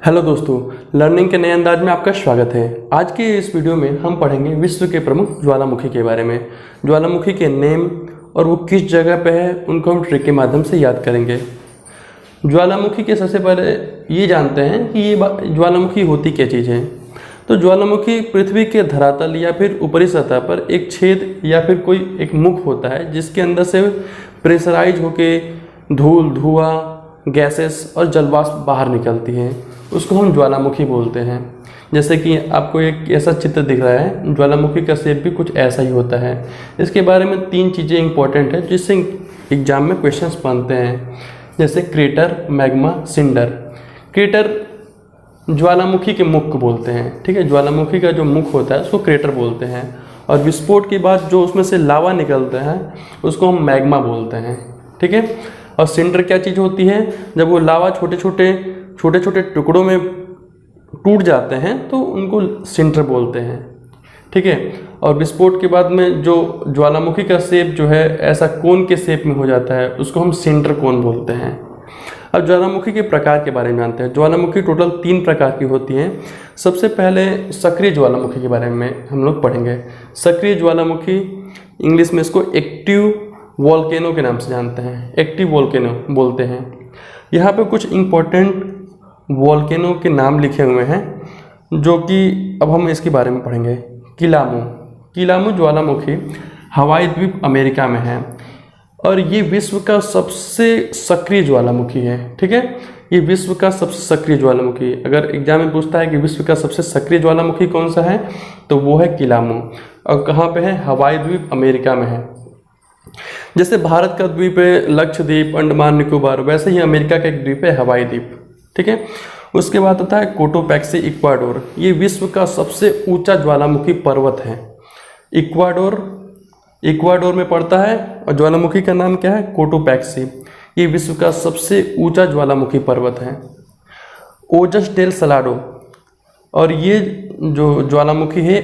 Hello दोस्तों, learning के नए अंदाज में आपका स्वागत है। आज के इस वीडियो में हम पढ़ेंगे विश्व के प्रमुख ज्वालामुखी के बारे में। ज्वालामुखी के नेम और वो किस जगह पे है उनको हम ट्रिक के माध्यम से याद करेंगे। ज्वालामुखी के सबसे पहले ये जानते हैं कि ये ज्वालामुखी होती क्या चीज़ है। तो ज्वालामुखी पृथ्वी के धरातल या फिर ऊपरी सतह पर एक छेद या फिर कोई एक मुख होता है जिसके अंदर से प्रेशराइज होके धूल, धुआं, गैसेस और जलवाष्प बाहर निकलती हैं, उसको हम ज्वालामुखी बोलते हैं। जैसे कि आपको एक ऐसा चित्र दिख रहा है, ज्वालामुखी का शेप भी कुछ ऐसा ही होता है। इसके बारे में 3 चीज़ें इंपॉर्टेंट है जिससे एग्जाम में क्वेश्चंस बनते हैं, जैसे क्रेटर, मैग्मा, सिंडर। क्रेटर ज्वालामुखी के मुख को बोलते हैं, ठीक है। ज्वालामुखी का जो मुख होता है उसको क्रेटर बोलते हैं, और विस्फोट के बाद जो उसमें से लावा निकलता है उसको हम मैग्मा बोलते हैं, ठीक है। और सिंडर क्या चीज़ होती है, जब वो लावा छोटे छोटे टुकड़ों में टूट जाते हैं तो उनको सिंडर बोलते हैं, ठीक है। और विस्फोट के बाद में जो ज्वालामुखी का शेप जो है ऐसा कोन के शेप में हो जाता है उसको हम सिंडर कोन बोलते हैं। अब ज्वालामुखी के प्रकार के बारे में जानते हैं। ज्वालामुखी टोटल 3 प्रकार की होती हैं। सबसे पहले सक्रिय ज्वालामुखी के बारे में हम लोग पढ़ेंगे। सक्रिय ज्वालामुखी, इंग्लिश में इसको एक्टिव वोल्केनो के नाम से जानते हैं, एक्टिव वोल्केनो बोलते हैं। यहाँ पे कुछ इम्पोर्टेंट वोल्केनो के नाम लिखे हुए हैं जो कि अब हम इसके बारे में पढ़ेंगे। किलामू ज्वालामुखी हवाई द्वीप अमेरिका में है और ये विश्व का सबसे सक्रिय ज्वालामुखी है, ठीक है। ये विश्व का सबसे सक्रिय ज्वालामुखी, अगर एग्जाम में पूछता है कि विश्व का सबसे सक्रिय ज्वालामुखी कौन सा है तो वो है किलामू। और कहाँ पे है? हवाई द्वीप अमेरिका में है। जैसे भारत का द्वीप है लक्षद्वीप, अंडमान निकोबार, वैसे ही अमेरिका का एक द्वीप है हवाई द्वीप, ठीक है। उसके बाद आता है कोटोपैक्सी इक्वाडोर। ये विश्व का सबसे ऊंचा ज्वालामुखी पर्वत है। इक्वाडोर में पड़ता है और ज्वालामुखी का नाम क्या है? कोटोपैक्सी। ये विश्व का सबसे ऊंचा ज्वालामुखी पर्वत है। ओजस डेल सलाडो, और ये जो ज्वालामुखी है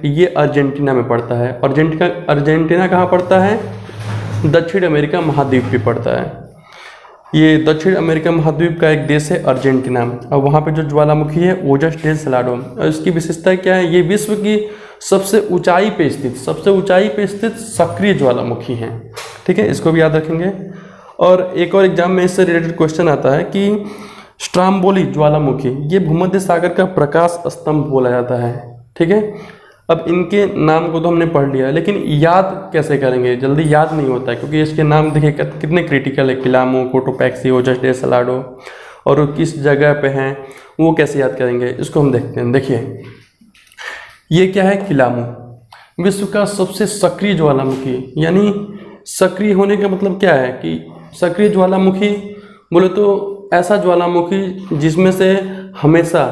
ये अर्जेंटीना में पड़ता है। अर्जेंटीना कहाँ पड़ता है? दक्षिण अमेरिका महाद्वीप पे पड़ता है। ये दक्षिण अमेरिका महाद्वीप का एक देश है अर्जेंटीना, और वहाँ पे जो ज्वालामुखी है ओजस डेल सलाडो। और इसकी विशेषता क्या है? ये विश्व की सबसे ऊंचाई पे स्थित सक्रिय ज्वालामुखी है, ठीक है। इसको भी याद रखेंगे। और एक और एग्जाम में इससे रिलेटेड क्वेश्चन आता है कि स्ट्राम्बोली ज्वालामुखी, ये भूमध्य सागर का प्रकाश स्तंभ बोला जाता है, ठीक है। अब इनके नाम को तो हमने पढ़ लिया, लेकिन याद कैसे करेंगे? जल्दी याद नहीं होता है क्योंकि इसके नाम देखिए कितने क्रिटिकल है। किलामू, कोटोपैक्सी, ओजस डेल सलाडो, और वो किस जगह पे हैं वो कैसे याद करेंगे, इसको हम देखते हैं। देखिए ये क्या है? किलामू विश्व का सबसे सक्रिय ज्वालामुखी। यानी सक्रिय होने का मतलब क्या है कि सक्रिय ज्वालामुखी बोले तो ऐसा ज्वालामुखी जिसमें से हमेशा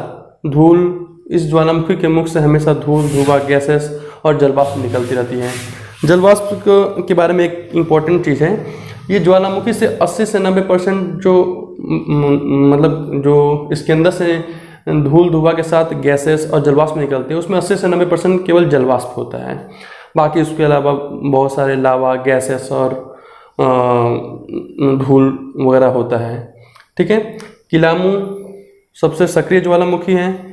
धूल, इस ज्वालामुखी के मुख से हमेशा धूल, धुआं, गैसेस और जलवाष्प निकलती रहती है। जलवाष्प के बारे में एक इम्पॉर्टेंट चीज़ है, ये ज्वालामुखी से 80 से 90% जो मतलब जो इसके अंदर से धूल, धुआं के साथ गैसेस और जलवाष्प निकलती है, उसमें 80 से 90% केवल जलवाष्प होता है। बाकी उसके अलावा बहुत सारे लावा, गैसेस और धूल वगैरह होता है, ठीक है। किलामू सबसे सक्रिय ज्वालामुखी है।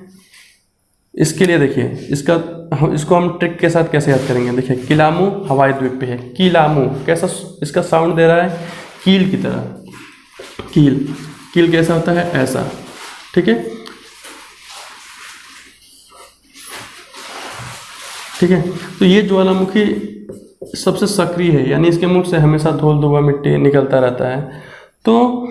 इसके लिए देखिए इसको हम ट्रिक के साथ कैसे याद करेंगे। देखिए किलामू हवाई द्वीप पे है। किलामू कैसा इसका साउंड दे रहा है? कील की तरह। कील कैसा होता है? ऐसा, ठीक है, ठीक है। तो ये ज्वालामुखी सबसे सक्रिय है, यानी इसके मुख से हमेशा धूल, धुआं, मिट्टी निकलता रहता है। तो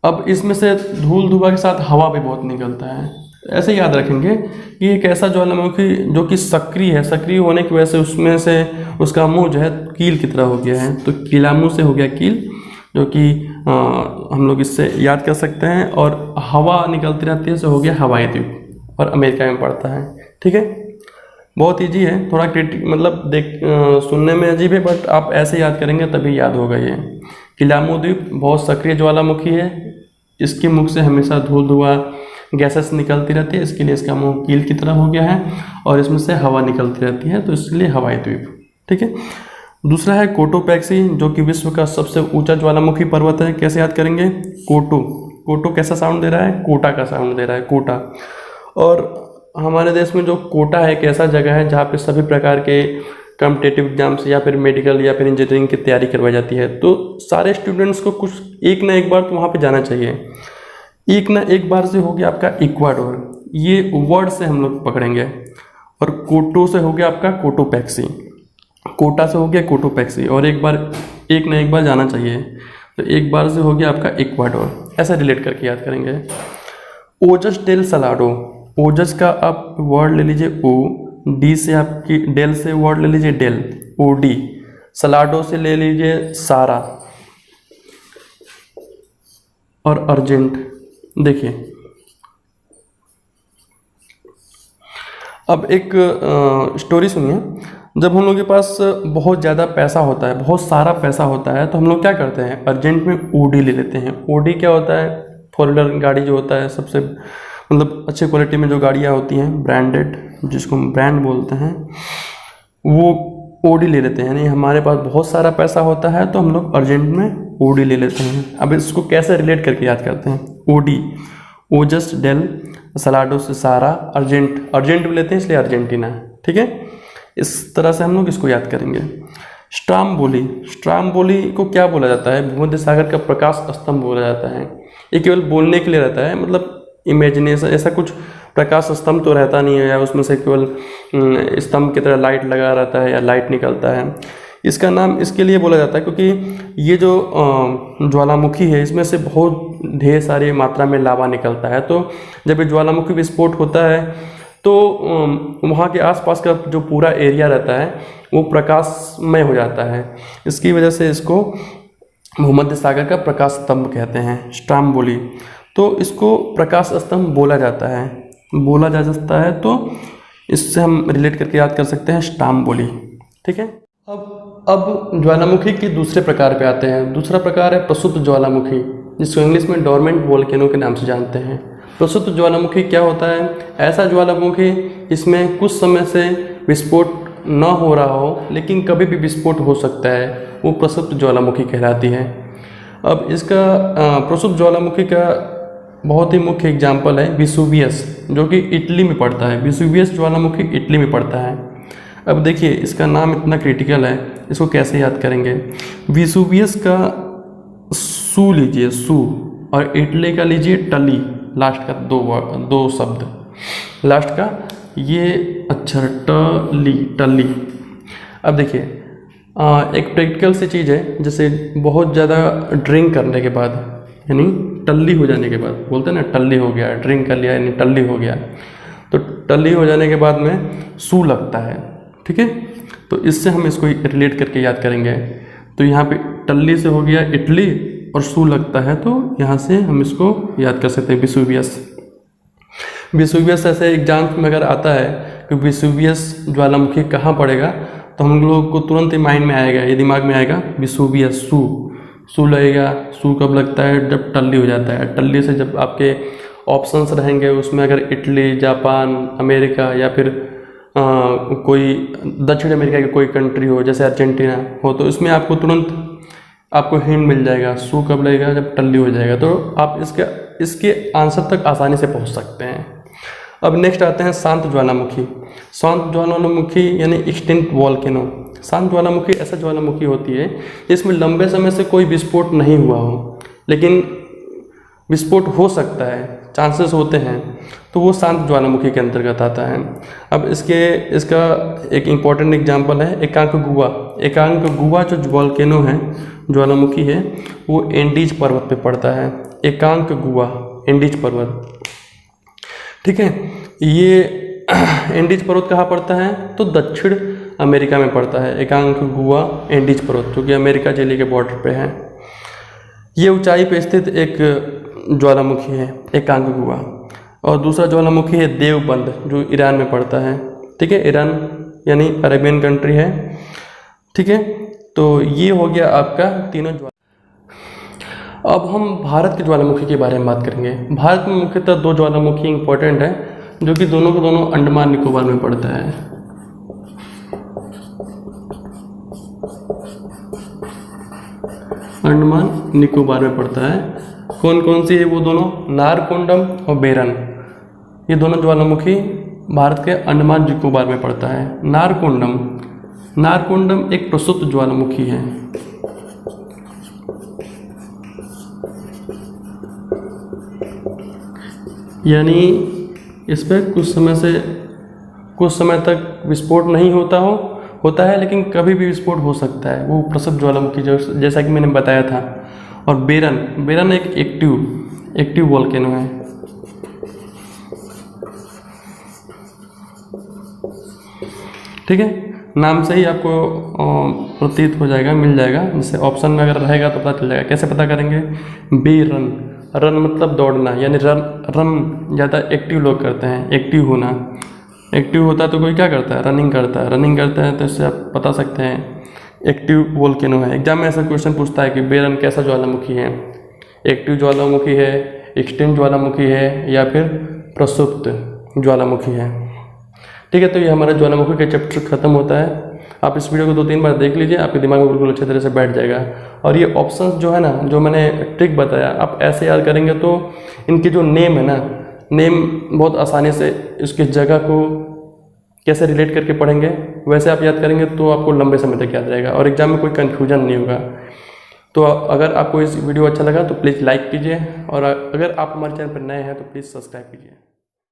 अब इसमें से धूल, धुआं के साथ हवा भी बहुत निकलता है। ऐसे याद रखेंगे कि एक ऐसा ज्वालामुखी जो कि सक्रिय है, सक्रिय होने की वजह से उसमें से उसका मुंह जो है कील की तरह हो गया है। तो किलामू से हो गया कील, जो कि हम लोग इससे याद कर सकते हैं। और हवा निकलती रहती है, से हो गया हवाई द्वीप, और अमेरिका में पड़ता है, ठीक है। बहुत ईजी है, थोड़ा मतलब सुनने में अजीब है, बट आप ऐसे याद करेंगे तभी याद होगा। ये किलामू द्वीप बहुत सक्रिय ज्वालामुखी है, इसके मुख से हमेशा धूल, धुआं, गैसेस निकलती रहती है, इसके लिए इसका मुंह कील की तरह हो गया है, और इसमें से हवा निकलती रहती है, तो इसलिए हवाई द्वीप, ठीक है। दूसरा है कोटोपैक्सी, जो कि विश्व का सबसे ऊंचा ज्वालामुखी पर्वत है। कैसे याद करेंगे? कोटो कैसा साउंड दे रहा है? कोटा का साउंड दे रहा है, कोटा। और हमारे देश में जो कोटा है एक ऐसा जगह है जहाँ पे सभी प्रकार के कॉम्पिटिटिव एग्जाम्स या फिर मेडिकल या फिर इंजीनियरिंग की तैयारी करवाई जाती है। तो सारे स्टूडेंट्स को कुछ एक ना एक बार तो वहाँ पे जाना चाहिए। एक ना एक बार से हो गया आपका इक्वाडोर, ये वर्ड से हम लोग पकड़ेंगे। और कोटो से हो गया आपका कोटोपैक्सी, कोटा से हो गया कोटोपैक्सी। और एक ना एक बार जाना चाहिए, तो एक बार से हो गया आपका इक्वाडोर। ऐसा रिलेट करके याद करेंगे। ओजस डेल सलाडो, ओजस का आप वर्ड ले लीजिए ओ, डी से आपकी डेल से वर्ड ले लीजिए डेल, ओ डी। सलाडो से ले लीजिए सारा और अर्जेंट। देखिए अब एक स्टोरी सुनिए। जब हम लोग के पास बहुत ज़्यादा पैसा होता है, बहुत सारा पैसा होता है, तो हम लोग क्या करते हैं? अर्जेंट में ओडी ले लेते हैं। ओडी क्या होता है? फोर व्हीलर गाड़ी जो होता है, सबसे मतलब अच्छी क्वालिटी में जो गाड़ियाँ होती हैं, ब्रांडेड, जिसको हम ब्रांड बोलते हैं, वो ओडी ले लेते हैं। यानी हमारे पास बहुत सारा पैसा होता है तो हम लोग अर्जेंट में ओडी ले लेते हैं। अब इसको कैसे रिलेट करके याद करते हैं? ओडी, ओजस डेल सलाडो से सारा, अर्जेंट, अर्जेंट भी लेते हैं इसलिए अर्जेंटीना। ठीक है, इस तरह से हम लोग इसको याद करेंगे। स्ट्राम्बोली, स्ट्राम्बोली को क्या बोला जाता है? भूमध्य सागर का प्रकाश स्तंभ बोला जाता है। ये केवल बोलने के लिए रहता है, मतलब इमेजिनेशन, ऐसा कुछ प्रकाश स्तंभ तो रहता नहीं है, या उसमें से केवल स्तंभ की तरह लाइट लगा रहता है या लाइट निकलता है। इसका नाम इसके लिए बोला जाता है क्योंकि ये जो ज्वालामुखी है, इसमें से बहुत ढेर सारी मात्रा में लावा निकलता है। तो जब ये ज्वालामुखी विस्फोट होता है तो वहाँ के आसपास का जो पूरा एरिया रहता है वो प्रकाशमय हो जाता है। इसकी वजह से इसको भूमध्य सागर का प्रकाश स्तंभ कहते हैं, स्ट्राम्बोली। तो इसको प्रकाश स्तंभ बोला जाता है, बोला जा सकता है। तो इससे हम रिलेट करके याद कर सकते हैं स्ट्राम्बोली। ठीक है, अब ज्वालामुखी के दूसरे प्रकार पे आते हैं। दूसरा प्रकार है प्रसुप्त ज्वालामुखी, जिसको इंग्लिश में डोरमेंट वोल्केनो के नाम से जानते हैं। प्रसुप्त ज्वालामुखी क्या होता है? ऐसा ज्वालामुखी इसमें कुछ समय से विस्फोट न हो रहा हो लेकिन कभी भी विस्फोट हो सकता है, वो प्रसुप्त ज्वालामुखी कहलाती है। अब इसका प्रसुप्त ज्वालामुखी का बहुत ही मुख्य एग्जाम्पल है विसुवियस, जो कि इटली में पड़ता है। विसुवियस ज्वालामुखी इटली में पड़ता है। अब देखिए इसका नाम इतना क्रिटिकल है, इसको कैसे याद करेंगे? विसुवियस का सू लीजिए, सू, और इटली का लीजिए टली, लास्ट का दो शब्द लास्ट का, ये अक्षर टली, टली। अब देखिए एक प्रैक्टिकल सी चीज़ है, जैसे बहुत ज़्यादा ड्रिंक करने के बाद, यानी टल्ली हो जाने के बाद, बोलते हैं ना टल्ली हो गया, ड्रिंक कर लिया यानी टल्ली हो गया, तो टल्ली हो जाने के बाद में सू लगता है। ठीक है, तो इससे हम इसको रिलेट करके याद करेंगे। तो यहाँ पे टल्ली से हो गया इटली और सू लगता है, तो यहाँ से हम इसको याद कर सकते हैं विसुवियस। विसुवियस ऐसे एग्जाम में अगर आता है कि विसुवियस ज्वालामुखी कहाँ पड़ेगा, तो हम लोग को तुरंत ही माइंड में आएगा, ये दिमाग में आएगा विसुवियस, सू लगेगा। सू कब लगता है? जब टल्ली हो जाता है। टल्ली से जब आपके ऑप्शंस रहेंगे उसमें अगर इटली, जापान, अमेरिका या फिर कोई दक्षिण अमेरिका की कोई कंट्री हो जैसे अर्जेंटीना हो, तो इसमें आपको तुरंत आपको हिंट मिल जाएगा सू कब लगेगा, जब टल्ली हो जाएगा। तो आप इसके आंसर तक आसानी से पहुंच सकते हैं। अब नेक्स्ट आते हैं शांत ज्वालामुखी। शांत ज्वालामुखी यानी एक्सटिंक्ट वोल्केनो। शांत ज्वालामुखी ऐसा ज्वालामुखी होती है जिसमें लंबे समय से कोई विस्फोट नहीं हुआ हो, लेकिन विस्फोट हो सकता है, चांसेस होते हैं, तो वो शांत ज्वालामुखी के अंतर्गत आता है। अब इसका एक इम्पॉर्टेंट एग्जांपल है एकांकगुआ। एकांकगुआ जो वोल्केनो है, ज्वालामुखी है, वो एंडीज पर्वत पे पड़ता है। एकांकगुआ, एंडीज पर्वत। ठीक है, ये एंडीज पर्वत कहाँ पड़ता है? तो दक्षिण अमेरिका में पड़ता है। एकांकगुआ एंडीज पर्वत, जो कि अमेरिका चिली के बॉर्डर पे है। ये ऊंचाई पे स्थित एक ज्वालामुखी है एकांकगुआ। और दूसरा ज्वालामुखी है देवबंद, जो ईरान में पड़ता है। ठीक है, ईरान यानी अरेबियन कंट्री है। ठीक है, तो ये हो गया आपका तीनों अब हम भारत के ज्वालामुखी के बारे में बात करेंगे। भारत में मुख्यतः दो ज्वालामुखी इंपॉर्टेंट है, जो कि दोनों के दोनों अंडमान निकोबार में पड़ता है। अंडमान निकोबार में पड़ता है। कौन कौन सी है वो दोनों? नारकोंडम और बेरन। ये दोनों ज्वालामुखी भारत के अंडमान निकोबार में पड़ता है। नारकोंडम एक प्रसुप्त ज्वालामुखी है। यानी इस पर कुछ समय तक विस्फोट नहीं होता है, लेकिन कभी भी विस्फोट हो सकता है। वो प्रसुप्त ज्वालामुखी जैसा कि मैंने बताया था। और बेरन एक एक्टिव वोल्केनो है। ठीक है, नाम से ही आपको प्रतीत हो जाएगा, मिल जाएगा। जैसे ऑप्शन में अगर रहेगा तो पता चल जाएगा। कैसे पता करेंगे? बेरन, रन मतलब दौड़ना, यानी रन ज़्यादा एक्टिव लोग करते हैं। एक्टिव होता है तो कोई क्या करता है? रनिंग करता है तो इससे आप बता सकते हैं एक्टिव वोल्केनो है। एग्जाम में ऐसा क्वेश्चन पूछता है कि बेरन कैसा ज्वालामुखी है? एक्टिव ज्वालामुखी है, एक्सटिंक्ट ज्वालामुखी है, या फिर प्रसुप्त ज्वालामुखी है। ठीक है, तो ये हमारा ज्वालामुखी का चैप्टर खत्म होता है। आप इस वीडियो को 2-3 बार देख लीजिए, आपके दिमाग में बिल्कुल अच्छे तरह से बैठ जाएगा। और ये ऑप्शंस जो है ना, जो मैंने ट्रिक बताया, आप ऐसे याद करेंगे तो इनके जो नेम है ना, नेम बहुत आसानी से इसकी जगह को कैसे रिलेट करके पढ़ेंगे वैसे आप याद करेंगे तो आपको लंबे समय तक याद रहेगा और एग्जाम में कोई कन्फ्यूजन नहीं होगा। तो अगर आपको इस वीडियो अच्छा लगा तो प्लीज़ लाइक कीजिए, और अगर आप हमारे चैनल पर नए हैं तो प्लीज़ सब्सक्राइब कीजिए।